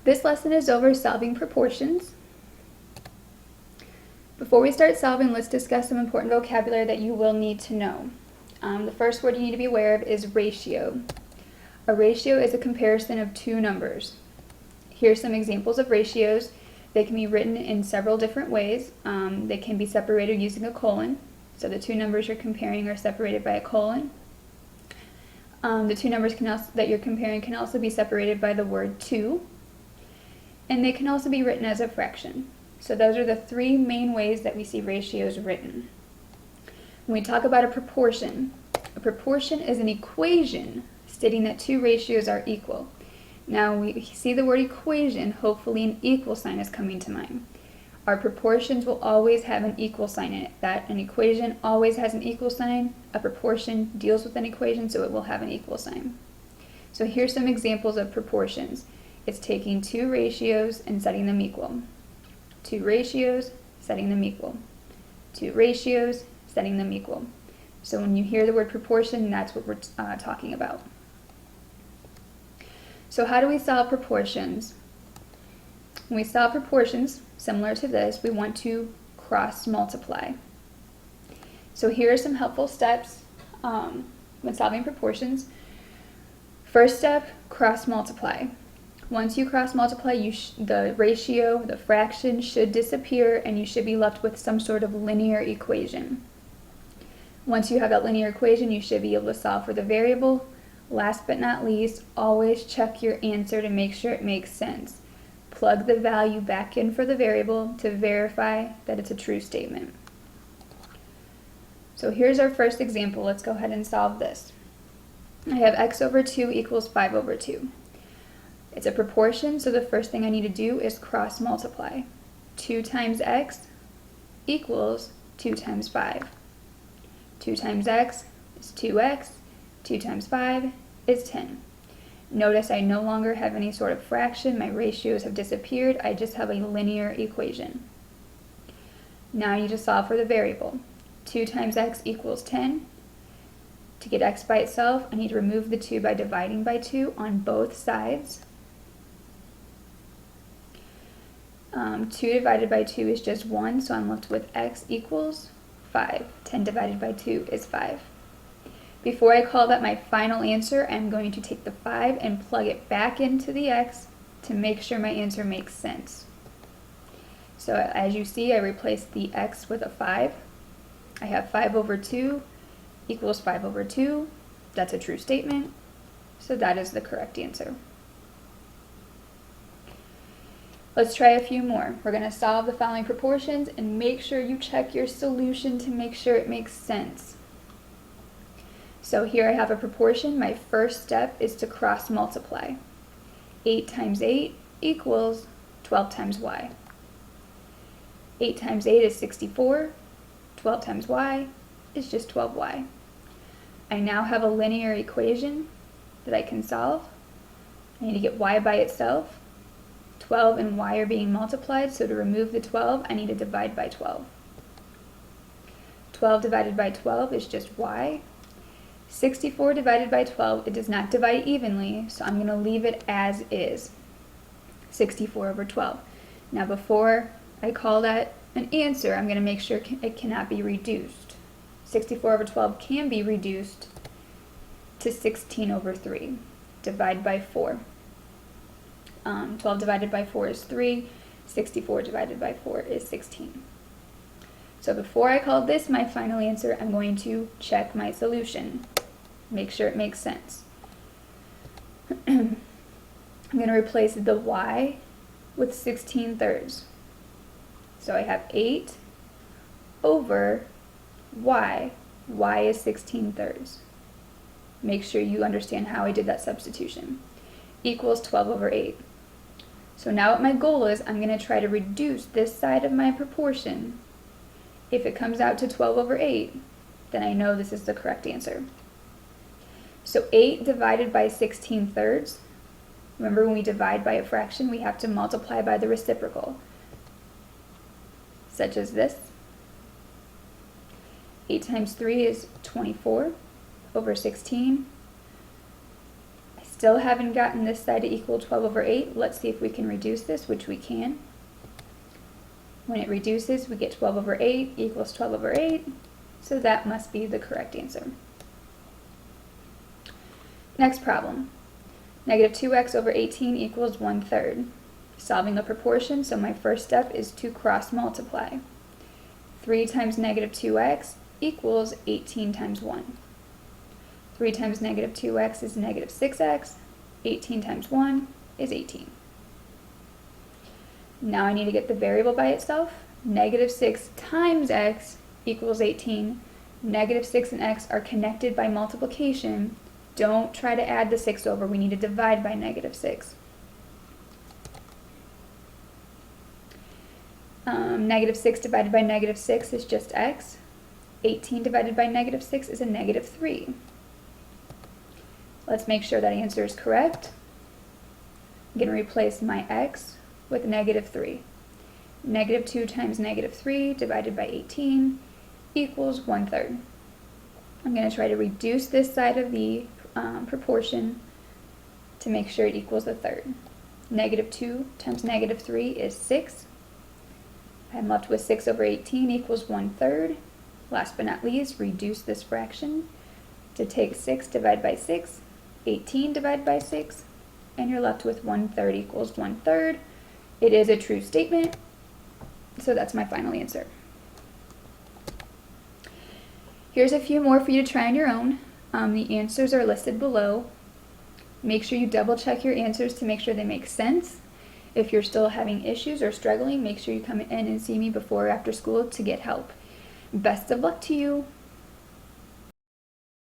This lesson is over solving proportions. Before we start solving, let's discuss some important vocabulary that you will need to know. The first word you need to be aware of is ratio. A ratio is a comparison of two numbers. Here are some examples of ratios. They can be written in several different ways. They can be separated using a colon. So the two numbers you're comparing are separated by a colon. The two numbers that you're comparing can also be separated by the word to. And they can also be written as a fraction. So those are the three main ways that we see ratios written. When we talk about a proportion is an equation stating that two ratios are equal. Now we see the word equation, hopefully an equal sign is coming to mind. Our proportions will always have an equal sign in it. An equation always has an equal sign. A proportion deals with an equation, so it will have an equal sign. So here's some examples of proportions. It's taking two ratios and setting them equal. Two ratios, setting them equal. Two ratios, setting them equal. So when you hear the word proportion, that's what we're talking about. So how do we solve proportions? When we solve proportions, similar to this, we want to cross multiply. So here are some helpful steps when solving proportions. First step, cross multiply. Once you cross multiply, the ratio, the fraction should disappear and you should be left with some sort of linear equation. Once you have that linear equation, you should be able to solve for the variable. Last but not least, always check your answer to make sure it makes sense. Plug the value back in for the variable to verify that it's a true statement. So here's our first example. Let's go ahead and solve this. I have x over 2 equals 5 over 2. It's a proportion, so the first thing I need to do is cross multiply. 2 times x equals 2 times 5. 2 times x is 2x. 2 times 5 is 10. Notice I no longer have any sort of fraction. My ratios have disappeared. I just have a linear equation. Now I need to solve for the variable. 2 times x equals 10. To get x by itself, I need to remove the 2 by dividing by 2 on both sides. 2 divided by 2 is just 1, so I'm left with x equals 5. 10 divided by 2 is 5. Before I call that my final answer, I'm going to take the 5 and plug it back into the x to make sure my answer makes sense. So as you see, I replaced the x with a 5. I have 5 over 2 equals 5 over 2. That's a true statement, so that is the correct answer. Let's try a few more. We're going to solve the following proportions and make sure you check your solution to make sure it makes sense. So here I have a proportion. My first step is to cross multiply. 8 times 8 equals 12 times y. 8 times 8 is 64. 12 times y is just 12y. I now have a linear equation that I can solve. I need to get y by itself. 12 and y are being multiplied, so to remove the 12, I need to divide by 12. 12 divided by 12 is just y. 64 divided by 12, it does not divide evenly, so I'm going to leave it as is. 64 over 12. Now before I call that an answer, I'm going to make sure it cannot be reduced. 64 over 12 can be reduced to 16 over 3. Divide by 4. 12 divided by 4 is 3. 64 divided by 4 is 16. So before I call this my final answer, I'm going to check my solution. Make sure it makes sense. I'm going to replace the y with 16 thirds. So I have 8 over y. Y is 16 thirds. Make sure you understand how I did that substitution. Equals 12 over 8. So now what my goal is, I'm going to try to reduce this side of my proportion. If it comes out to 12 over 8, then I know this is the correct answer. So 8 divided by 16 thirds. Remember, when we divide by a fraction, we have to multiply by the reciprocal, such as this. 8 times 3 is 24 over 16. Still haven't gotten this side to equal 12 over 8. Let's see if we can reduce this, which we can. When it reduces, we get 12 over 8 equals 12 over 8. So that must be the correct answer. Next problem. Negative 2x over 18 equals 1/3. Solving a proportion, so my first step is to cross multiply. 3 times negative 2x equals 18 times 1. 3 times negative 2x is negative 6x. 18 times 1 is 18. Now I need to get the variable by itself. Negative 6 times x equals 18. Negative 6 and x are connected by multiplication. Don't try to add the 6 over. We need to divide by negative 6. Negative 6 divided by negative 6 is just x. 18 divided by negative 6 is a negative 3. Let's make sure that answer is correct. I'm going to replace my x with negative 3. Negative 2 times negative 3 divided by 18 equals 1/3. I'm going to try to reduce this side of the proportion to make sure it equals a third. Negative 2 times negative 3 is 6. I'm left with 6 over 18 equals 1/3. Last but not least, reduce this fraction to take 6 divided by 6, 18 divided by 6, and you're left with 1/3 equals 1/3. It is a true statement, so that's my final answer. Here's a few more for you to try on your own. The answers are listed below. Make sure you double check your answers to make sure they make sense. If you're still having issues or struggling, make sure you come in and see me before or after school to get help. Best of luck to you.